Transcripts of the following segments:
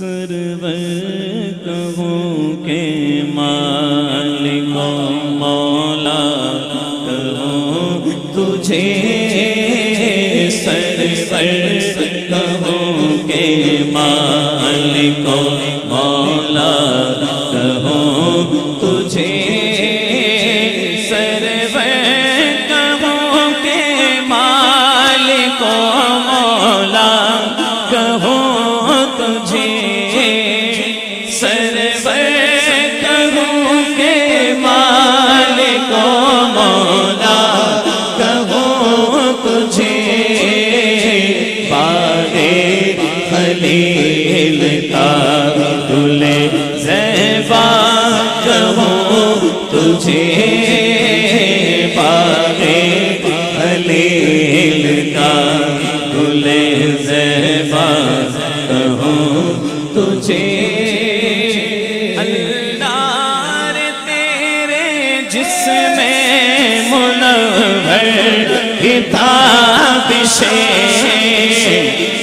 سرور کہوں کہ مالک و مولا کہوں تجھے، سرور کہوں کہ مالک و مولا کہوں تجھے، سرور کہوں کہ مالک و مولا کہوں تجھے، سرور کہوں کہ مالک و مولا کہوں تجھے، باغِ خلیل کا گل زیبا کہوں تجھے، باغِ خلیل کا گل زیبا کہوں تجھے، اللہ تیرے جسم منور کتاب شیش،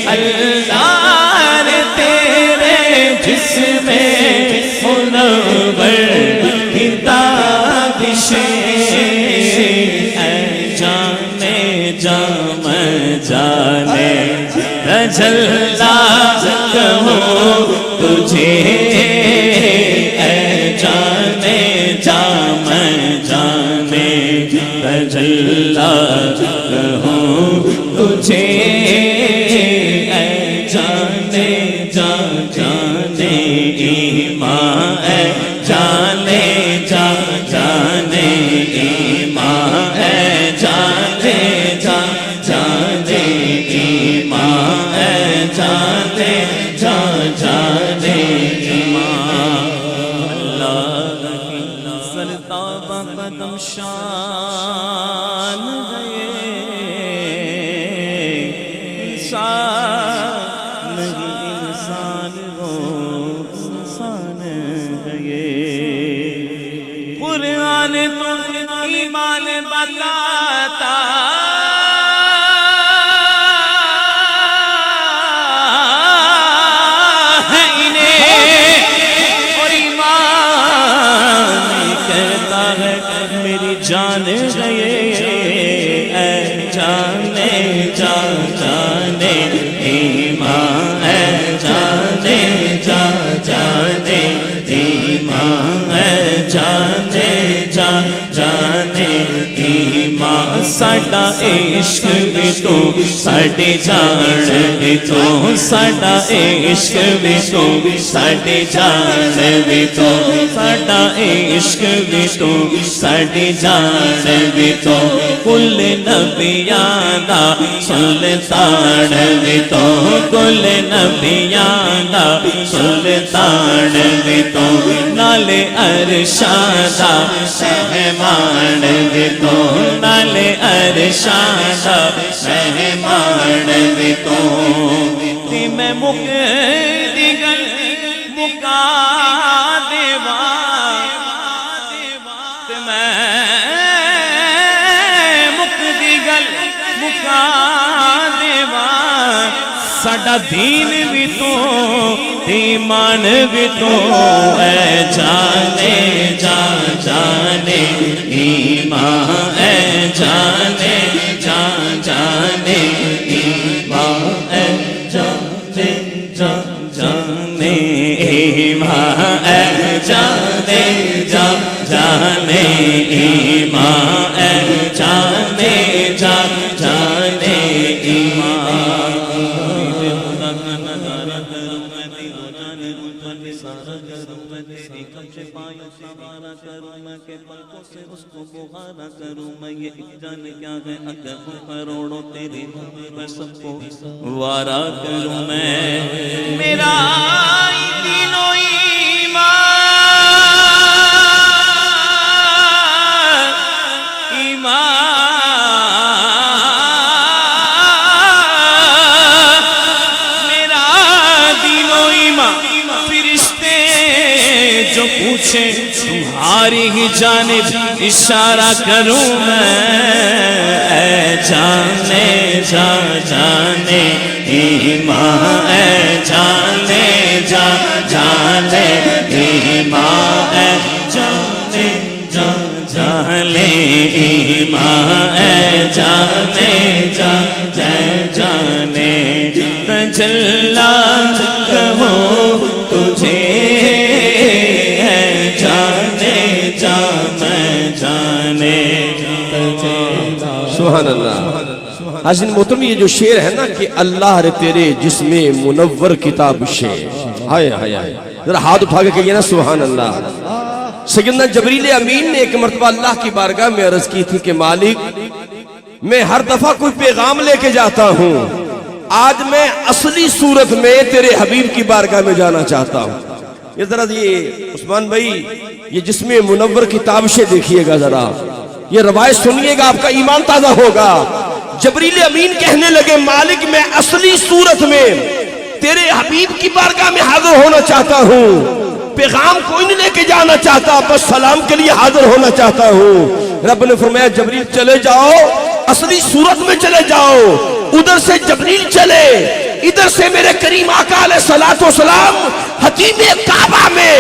اللہ تیرے جسم منور کتاب شیش، اے جانے جام جانے تجلا کہوں تجھے، اے جانے جام جانے تجلا کہوں تجھے، اے جانے جا جانے ایمان، اے جانے جا جانے ایمان، اے جانے جا جانے ایمان، اے جانے جا جانے ایمان، اللہ کی سرتاب قدم شان گئے، انسان نہیں انسان وہ انسان گئے، قرآن تو ایمان بتاتا ہے انہیں، اور ایمان کہتا ہے میری جان گئے، اے جانے جا جانے ایمان، اے جانے جا جانے ایمان، اے جانے جا جانے ایمان، ساڈا عشق بھی تو ساڈی جان بھی تو، ساڈا عشق بھی تو ساڈی جان بھی تو، ساڈا عشق بھی تو ساڈی جان بھی تو، کل نبیاں دا سلطان بھی تو، کل نبیاں دا سلطان بھی تو، نالے عرشاں دا مہمان بھی تو، نالے عرشاں دا مہمان بھی تو، تی میں مکدی گل مکا دیوا، تے میں مکدی گل مکا دیوا، ساڈا دین بھی تو ایمان بھی تو، اے جانے جا جانے ایمان، اے جانے جا جانے ایمان، اے جانے جا جانے ایمان، اے جانے جا جانے ایمان، اے جانے جا جانے ایمان، اس کو بخارا کروں میں، یہ ایک جان کیا ہے اگر کروڑوں تیرے میں سب کو وارا کروں میں، میرا دینوں ایمان ایمان، میرا دینوں ایمان، فرشتے جو پوچھے تمہاری ہی جانب اشارہ کروں میں، اے جانے جا جانے ایمان، اے جانے جا جانے جا جانے تجلا کہو تجھے ہے جانے جا میں جانے سبحان اللہ۔ حسین محترم یہ جو شعر ہے نا کہ اللہ رے تیرے جسم منور کتاب شے، ہائے ہائے ہائے، ذرا ہاتھ اٹھا کے کہیے نا سبحان اللہ۔ سیدنا جبریل امین نے ایک مرتبہ اللہ کی بارگاہ میں عرض کی تھی کہ مالک میں ہر دفعہ کوئی پیغام لے کے جاتا ہوں، آج میں اصلی صورت میں تیرے حبیب کی بارگاہ میں جانا چاہتا ہوں۔ یہ ذرا یہ عثمان بھائی یہ جسم منور کتاب سے دیکھیے گا، ذرا یہ روایت سنیے گا، آپ کا ایمان تازہ ہوگا۔ جبریل امین کہنے لگے مالک میں اصلی صورت میں تیرے حبیب کی بارگاہ میں حاضر ہونا چاہتا ہوں، پیغام کوئی نہیں لے کے جانا چاہتا، بس سلام کے لیے حاضر ہونا چاہتا ہوں۔ رب نے فرمایا جبریل چلے جاؤ، اصلی صورت میں چلے جاؤ۔ ادھر سے جبریل چلے، ادھر سے میرے کریم آقا علیہ الصلوۃ والسلام حتیم کعبہ میں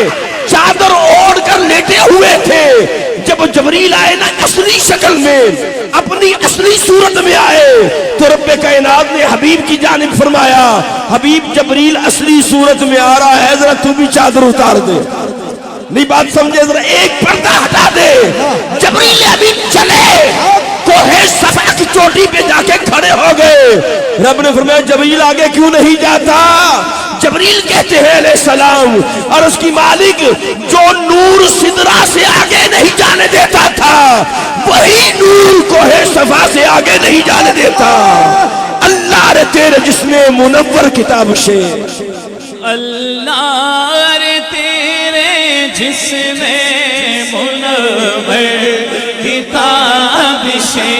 چادر اوڑھ کر لیٹے ہوئے تھے۔ جب جبریل آئے نا اصلی شکل میں، اپنی اصلی صورت میں آئے تو رب کائنات نے حبیب کی جانب فرمایا حبیب جبریل اصلی صورت میں آ رہا ہے، ذرا تو بھی چادر اتار دے۔ نہیں بات سمجھے، ذرا ایک پردہ ہٹا دے۔ جبریل امین چلے، کوہ صفا کی چوٹی پہ جا کے کھڑے ہو گئے۔ رب نے فرمایا جبریل آگے کیوں نہیں جاتا؟ جبریل کہتے ہیں علیہ السلام اور اس کی مالک جو نور سدرہ سے آگے نہیں جانے دیتا تھا وہی نور کوہ صفا سے آگے نہیں جانے دیتا۔ اللہ رے تیرے جسم منور کتاب سے، اللہ رے تیرے جسم منور کتاب سے،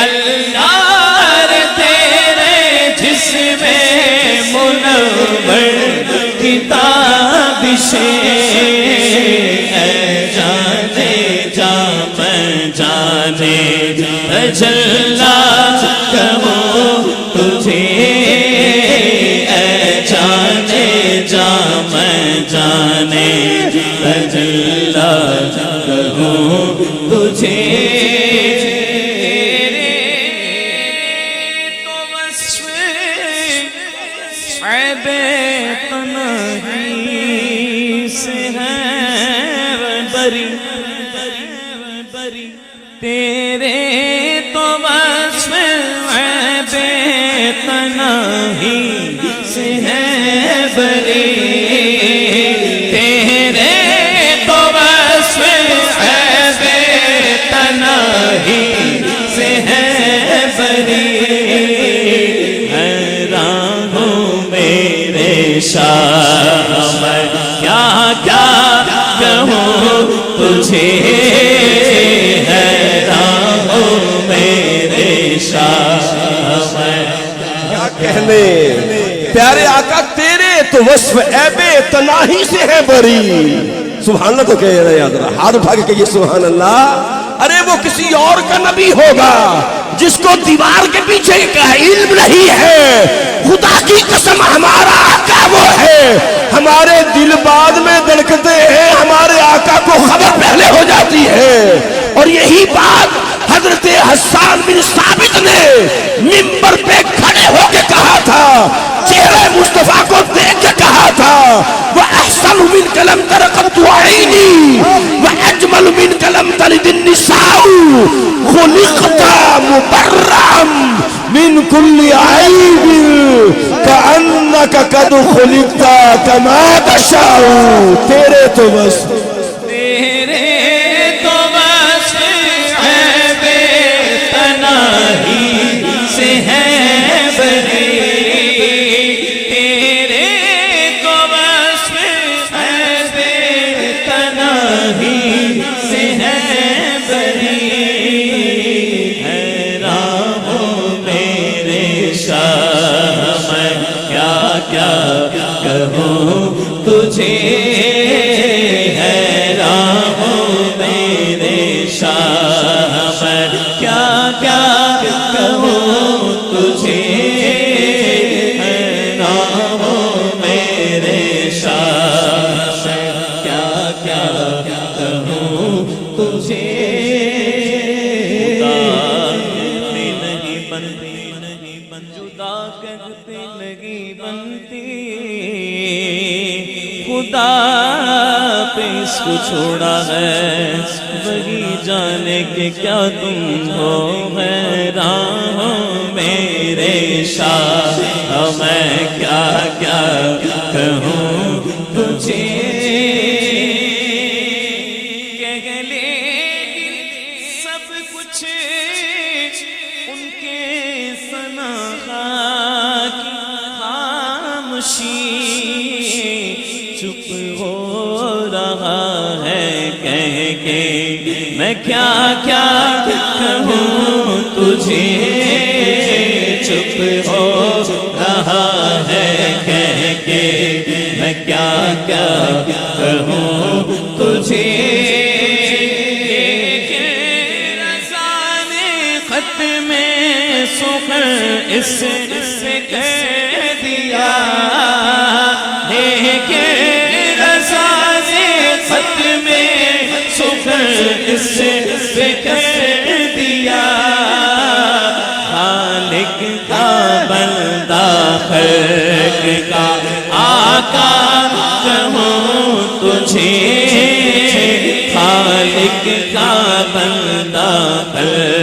اللہ رے تیرے جسم منور کتاب سے، اے جانے جا میں جانے تجلا کہو تجھے، اے جانے جا میں جانے تجلا کہو تجھے۔ تیرے تو وصف عیب تنہی سے ہے بری، تیرے تو وصف عیب تنہی سے ہے بری، حیران ہوں میرے شاہ میں کیا کیا کہوں تجھے، کیا کہنے پیارے آقا تیرے تو وصف عیب تناہی سے ہے بری۔ سبحان اللہ تو کہہ رہے ہیں، ہاتھ اٹھا کے کہیے سبحان اللہ۔ ارے وہ کسی اور کا نبی ہوگا جس کو دیوار کے پیچھے کا علم نہیں ہے، خدا کی قسم ہمارا آقا وہ ہے، ہمارے دل بعد میں دھڑکتے ہیں، ہمارے آقا کو خبر پہلے ہو جاتی ہے۔ اور یہی بات حضرت حسان بن ثابت نے منبر پہ کھڑے ہو کے کہا تھا، چہرے مصطفیٰ کو دیکھ کے کہا تھا، وَأَحْسَنُ مِنْكَ لَمْ تَرَ قَطُّ عَيْنِي وَأَجْمَلُ مِنْكَ لَمْ تَلِدِ النِّسَاءُ خُلِقْتَ مُبَرَّأً مِنْ كُلِّ عَيْبٍ كَأَنَّكَ قَدْ خُلِقْتَ كَمَا تَشَاءُ۔ تیرے تو بس تجھے، حیران ہوں میرے شاہ میں کیا کیا کہوں تجھے، حیران ہوں میرے شاہ میں کیا کیا کہوں تجھے۔ خدا پہ اس کو چھوڑا ہے، وہی جانے کہ کیا تم ہو حیران ہو میرے شاہ، میں کیا کیا کہوں تجھے، کہہ لیکن سب کچھ ان کے ثنا کی خاموشی، چپ ہو رہا ہے کہہ کے میں کیا کیا کہوں تجھے، چپ ہو رہا ہے کہہ کے میں کیا کیا کہوں تجھے، خط میں سخن اس سے کہہ دیا ہے کہ رضا نے خط میں سخن اس سے کہہ دیا، خالق کا بندہ خلق کا آقا کہوں تجھے، خالق کا بندہ خلق